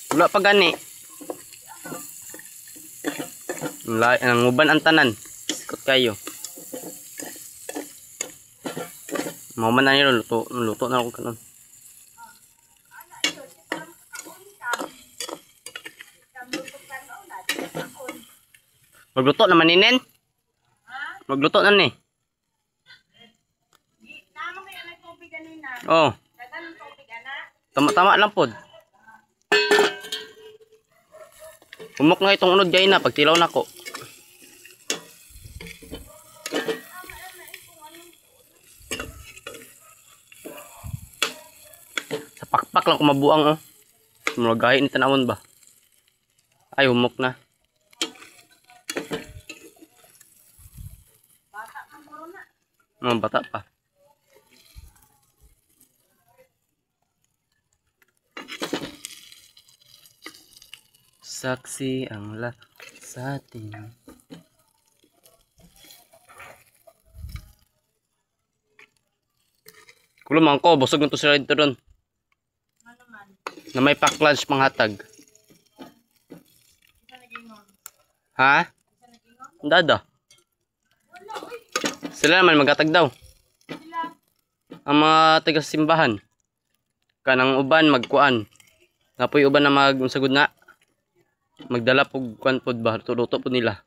Wala pa gani. Ang uban ang tanan. Sikot kayo. Mau man na yun, luto na ako kanon. Magluto naman ninen. Magluto na ni. Oh. Tama-tama lang pod. Umok na itong unod gay na pagtilaw na ko. Sa pakpak lang kumabuang oh. Mulagahin ni tanawon ba? Ay umok na. Bata pa. Saksi ang lahat sa atin. Kulumang ko, busog na to sila dito doon. Na may pack lunch panghatag. Ha? Dada. Sila naman maghatag daw. Ang mga taga simbahan. Kanang uban magkuan. Napoy uban na magsagod na. Magdala pug kuan pod ba, luto po nila.